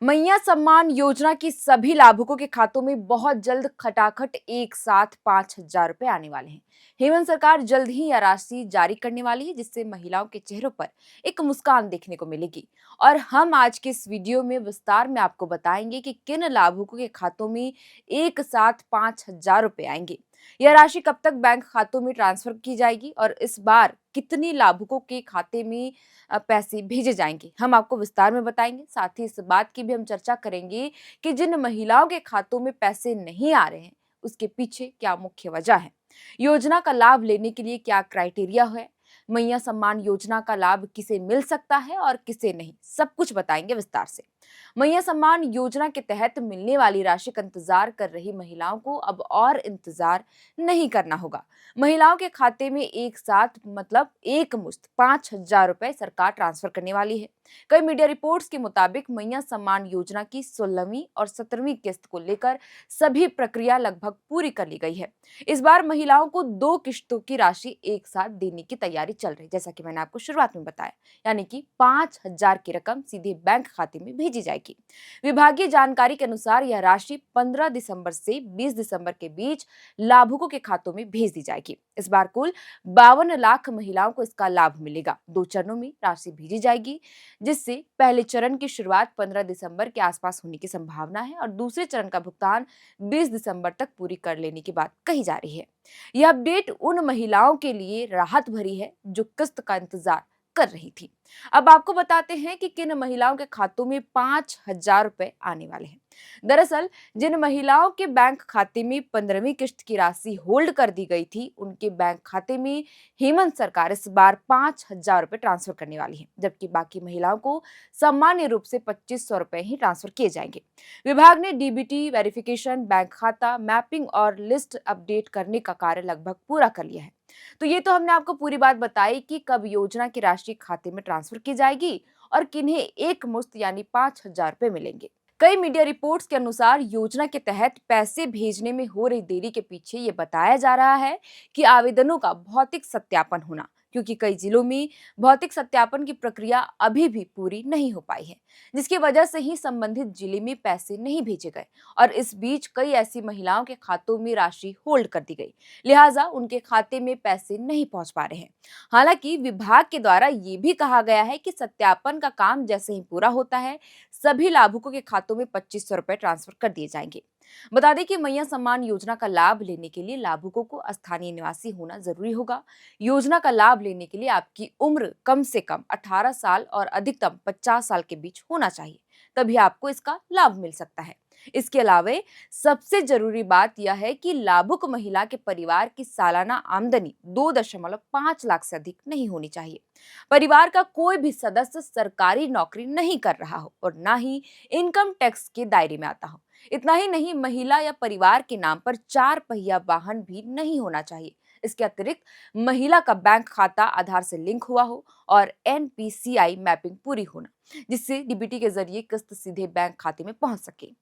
मैया सम्मान योजना की सभी लाभुकों के खातों में बहुत जल्द खटाखट एक साथ 5,000 रुपए आने वाले हैं। हेमंत सरकार जल्द ही यह राशि जारी करने वाली है, जिससे महिलाओं के चेहरों पर एक मुस्कान देखने को मिलेगी। और हम आज के इस वीडियो में विस्तार में आपको बताएंगे कि किन लाभुकों के खातों में एक साथ 5,000 रुपए आएंगे। यह राशि कब तक बैंक खातों में ट्रांसफर की जाएगी और इस बार कितनी लाभुकों के खाते में पैसे भेजे जाएंगे, हम आपको विस्तार में बताएंगे। साथ ही इस बात की भी हम चर्चा करेंगे कि जिन महिलाओं के खातों में पैसे नहीं आ रहे हैं, उसके पीछे क्या मुख्य वजह है, योजना का लाभ लेने के लिए क्या क्राइटेरिया है, मैया सम्मान योजना का लाभ किसे मिल सकता है और किसे नहीं, सब कुछ बताएंगे विस्तार से। मैया सम्मान योजना के तहत मिलने वाली राशि का इंतजार कर रही महिलाओं को अब और इंतजार नहीं करना होगा। महिलाओं के खाते में एक साथ मतलब एक मुश्त 5,000 रुपए सरकार ट्रांसफर करने वाली है। कई मीडिया रिपोर्ट्स के मुताबिक मैया सम्मान योजना की 16वीं और 17वीं किस्त को लेकर सभी प्रक्रिया लगभग पूरी कर ली गई है। इस बार महिलाओं को 2 किश्तों की राशि एक साथ देने की तैयारी चल रही है, जैसा कि मैंने आपको शुरुआत में बताया। यानी कि 5,000 की रकम सीधे बैंक खाते में भेजी जाएगी। विभागीय जानकारी के अनुसार यह राशि 15 दिसंबर से 20 दिसंबर के बीच लाभुकों के खातों में भेज दी जाएगी। इस बार कुल 52 लाख महिलाओं को इसका लाभ मिलेगा। 2 चरणों में राशि भेजी जाएगी, जिससे पहले चरण की शुरुआत 15 दिसंबर के आसपास होने की संभावना है और दूसरे चरण का भुगतान 20 दिसंबर तक पूरी कर लेने की बात कही जा रही है। यह अपडेट उन महिलाओं के लिए राहत भरी है जो किस्त का इंतजार कर रही थी। अब आपको बताते हैं कि किन महिलाओं के खातों में 5,000 रुपए आने वाले हैं। दरअसल जिन महिलाओं के बैंक खाते में 15वीं किश्त की राशि होल्ड कर दी गई थी, उनके बैंक खाते में हेमंत सरकार इस बार 5,000 रुपए ट्रांसफर करने वाली है, जबकि बाकी महिलाओं को सामान्य रूप से 2,500 रुपए ही ट्रांसफर किए जाएंगे। विभाग ने डीबीटी वेरिफिकेशन, बैंक खाता मैपिंग और लिस्ट अपडेट करने का कार्य लगभग पूरा कर लिया है। तो ये तो हमने आपको पूरी बात बताई कि कब योजना की राशि खाते में ट्रांसफर की जाएगी और किन्हें एक मुश्त यानी 5,000 रुपए मिलेंगे। कई मीडिया रिपोर्ट्स के अनुसार योजना के तहत पैसे भेजने में हो रही देरी के पीछे ये बताया जा रहा है कि आवेदनों का भौतिक सत्यापन होना, क्योंकि कई जिलों में भौतिक सत्यापन की प्रक्रिया अभी भी पूरी नहीं हो पाई है, जिसकी वजह से ही संबंधित जिले में पैसे नहीं भेजे गए। और इस बीच कई ऐसी महिलाओं के खातों में राशि होल्ड कर दी गई, लिहाजा उनके खाते में पैसे नहीं पहुंच पा रहे हैं। हालांकि विभाग के द्वारा ये भी कहा गया है कि सत्यापन का काम जैसे ही पूरा होता है, सभी लाभुकों के खातों में 2,500 रुपए ट्रांसफर कर दिए जाएंगे। बता दें कि मैया सम्मान योजना का लाभ लेने के लिए लाभुकों को स्थानीय निवासी होना जरूरी होगा। योजना का लाभ लेने के लिए आपकी उम्र कम से कम 18 साल और अधिकतम 50 साल के बीच होना चाहिए, तभी आपको इसका लाभ मिल सकता है। इसके अलावा सबसे जरूरी बात यह है कि लाभुक महिला के परिवार की सालाना आमदनी 2.5 लाख से अधिक नहीं होनी चाहिए। परिवार का कोई भी सदस्य सरकारी नौकरी नहीं कर रहा हो और ना ही इनकम टैक्स के दायरे में आता हो। इतना ही नहीं, महिला या परिवार के नाम पर 4 पहिया वाहन भी नहीं होना चाहिए। इसके अतिरिक्त महिला का बैंक खाता आधार से लिंक हुआ हो और एनपीसीआई मैपिंग पूरी होना, जिससे डीबीटी के जरिए किस्त सीधे बैंक खाते में पहुंच सके।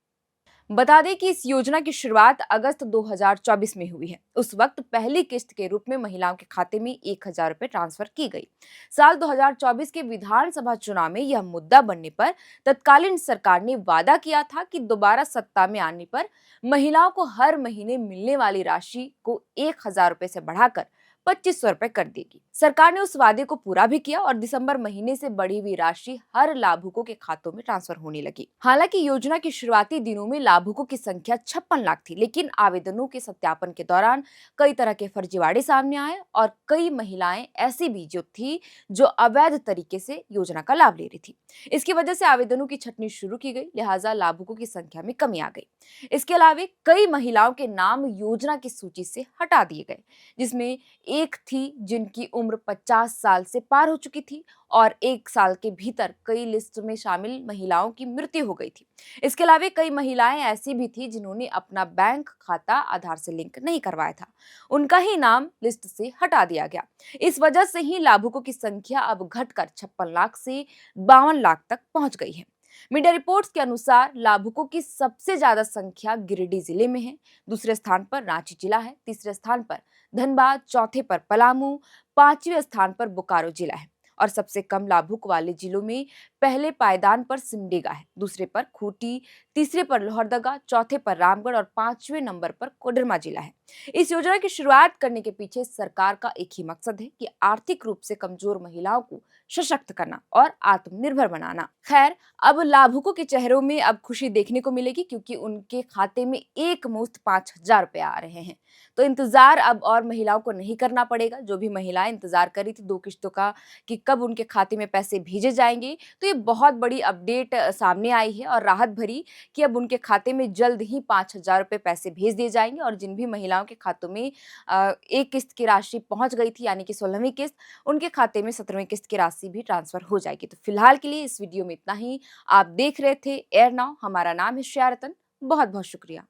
बता दें कि इस योजना की शुरुआत अगस्त 2024 में हुई है। उस वक्त पहली किस्त के रूप में महिलाओं के खाते में 1,000 रुपए ट्रांसफर की गई। साल 2024 के विधानसभा चुनाव में यह मुद्दा बनने पर तत्कालीन सरकार ने वादा किया था कि दोबारा सत्ता में आने पर महिलाओं को हर महीने मिलने वाली राशि को 1,000 रुपए से बढ़ाकर 2,500 रुपए कर देगी। सरकार ने उस वादे को पूरा भी किया और दिसंबर महीने से बढ़ी हुई राशि हर लाभुकों के खातों में ट्रांसफर होने लगी। हालांकि योजना के शुरुआती दिनों में लाभुकों की संख्या 56 लाख थी, लेकिन आवेदनों के सत्यापन के दौरान कई तरह के फर्जीवाड़े सामने आए और कई महिलाएं ऐसी भी जो थी जो अवैध तरीके से योजना का लाभ ले रही थी। इसकी वजह से आवेदनों की छटनी शुरू की गई, लिहाजा लाभुकों की संख्या में कमी आ गई। इसके अलावा कई महिलाओं के नाम योजना की सूची से हटा दिए गए, जिसमें एक थी जिनकी उम्र 50 साल से पार हो चुकी थी और 1 साल के भीतर कई लिस्ट में शामिल महिलाओं की मृत्यु हो गई थी। इसके अलावा कई महिलाएं ऐसी भी थी जिन्होंने अपना बैंक खाता आधार से लिंक नहीं करवाया था, उनका ही नाम लिस्ट से हटा दिया गया। इस वजह से ही लाभुकों की संख्या अब घटकर 56 लाख से 52 लाख तक पहुंच गई है। मीडिया रिपोर्ट्स के अनुसार लाभुकों की सबसे ज्यादा संख्या गिरिडीह जिले में है, दूसरे स्थान पर रांची जिला है, तीसरे स्थान पर धनबाद, चौथे पर पलामू, 5वें स्थान पर बोकारो जिला है और सबसे कम लाभुक वाले जिलों में पहले पायदान पर सिमडेगा है, दूसरे पर खूंटी, तीसरे पर लोहरदगा, चौथे पर रामगढ़ और पांचवें नंबर पर कोडरमा जिला है। इस योजना की शुरुआत करने के पीछे सरकार का एक ही मकसद है कि आर्थिक रूप से कमजोर महिलाओं को सशक्त करना और आत्मनिर्भर बनाना। खैर, अब लाभुकों के चेहरों में अब खुशी देखने को मिलेगी, क्योंकि उनके खाते में एक मुश्त 5,000 रुपए आ रहे हैं। तो इंतजार अब और महिलाओं को नहीं करना पड़ेगा। जो भी महिलाएं इंतजार कर रही थी 2 किश्तों का कि कब उनके खाते में पैसे भेजे जाएंगे, तो ये बहुत बड़ी अपडेट सामने आई है और राहत भरी कि अब उनके खाते में जल्द ही 5,000 रुपए पैसे भेज दिए जाएंगे। और जिन भी महिलाओं के खातों में एक किस्त की राशि पहुंच गई थी, यानी कि 16वीं किस्त, उनके खाते में 17वीं किस्त की राशि भी ट्रांसफर हो जाएगी। तो फिलहाल के लिए इस वीडियो में इतना ही। आप देख रहे थे एयर नाउ। हमारा नाम है श्रेया रतन। बहुत बहुत शुक्रिया।